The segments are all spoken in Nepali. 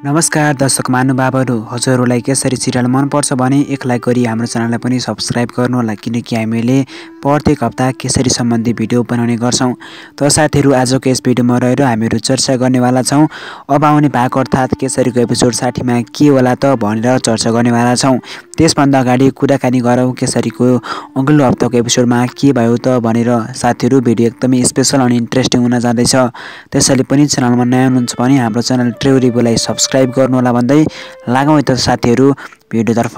नमस्कार दर्शक महानुभावहरू, हजुरहरूलाई केसरी सिरियल मनपर्छ भने एक लाइक गरी हाम्रो च्यानललाई पनि सब्स्क्राइब गर्नुहोला, किनकि हामीले प्रत्येक हप्ता केसरी सम्बन्धी भिडियो बनाउने गर्छौं। त साथीहरू, आजको यस भिडियोमा रहेर हामीहरू चर्चा गर्नेवाला छौं। अब आउने भाग अर्थात् केसरीको एपिसोड 60 मा के होला त भनेर चर्चा गर्नेवाला छौं। त्यसभन्दा अगाडि कुराकानी गरौँ केसरीको अघिल्लो हप्ताको एपिसोडमा के भयो त भनेर। साथीहरू, भिडियो एकदमै स्पेशल अनि इन्ट्रेस्टिङ हुन जाँदैछ। त्यसैले पनि च्यानलमा नयाँ हुनुहुन्छ भने हाम्रो च्यानल ट्रेउरीबोलाई सब्स्क्राइब गर्नुहोला भन्दै लागौँ है त साथीहरू भिडियोतर्फ।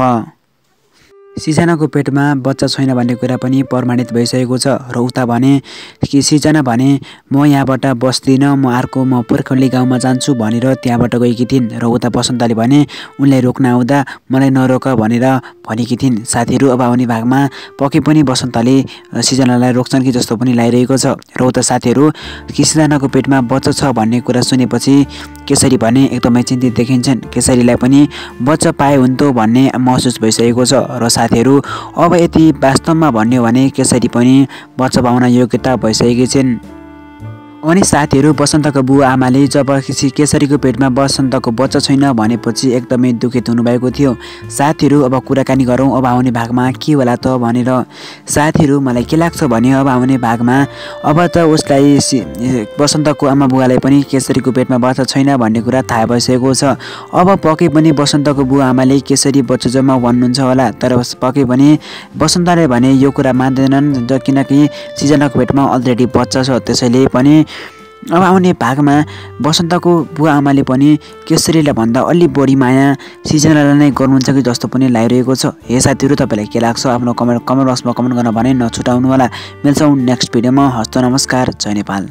सिर्जनाको पेटमा बच्चा छैन भन्ने कुरा पनि प्रमाणित भइसकेको छ र उता भने कि सिर्जना भने म यहाँबाट बस्दिनँ, म पुर्खौली गाउँमा जान्छु भनेर त्यहाँबाट गएकी थिइन् र उता बसन्तले भने उनलाई रोक्न आउँदा मलाई नरोक भनेर भनेकी थिइन्। साथीहरू, अब आउने भागमा पक्कै पनि बसन्तले सिर्जनालाई रोक्छन् कि जस्तो पनि लागिरहेको छ र उता साथीहरू कि सिर्जनाको पेटमा बच्चा छ भन्ने कुरा सुनेपछि केसरी भने एकदमै चिन्तित देखिन्छन्। केसरीलाई पनि बच्चा पाए हुन्थ्यो भन्ने महसुस भइसकेको छ र साथीहरू अब यति वास्तवमा भन्ने हो भने केसरी पनि बच्चा पाउन योग्यता भइसकेकी छिन्। अनि साथीहरू, बसन्तको बुवा आमाले जब केसरीको पेटमा बसन्तको बच्चा छैन भनेपछि एकदमै दुखित हुनुभएको थियो। साथीहरू, अब कुराकानी गरौँ अब आउने भागमा के होला त भनेर। साथीहरू, मलाई के लाग्छ भने अब आउने भागमा अब त उसलाई बसन्तको आमा बुवालाई पनि केसरीको पेटमा बच्चा छैन भन्ने कुरा थाहा भइसकेको छ। अब पक्कै पनि बसन्तको बुवा आमाले केसरी बच्चा जम्मा भन्नुहुन्छ होला, तर पक्कै पनि बसन्तले भने यो कुरा मान्दैनन् किनकि सिर्जनाको पेटमा अलरेडी बच्चा छ। त्यसैले पनि अब आउने भागमा बसन्तको बुवा आमाले पनि केसरीलाई भन्दा अलि बढी माया सिर्जनालाई नै गर्नुहुन्छ कि जस्तो पनि लागिरहेको छ। हे साथीहरू, तपाईँलाई के लाग्छ आफ्नो कमेन्ट बक्समा कमेन्ट गर्न भने नछुटाउनु होला। मिल्छौँ नेक्स्ट भिडियोमा। हस्त नमस्कार, जय नेपाल।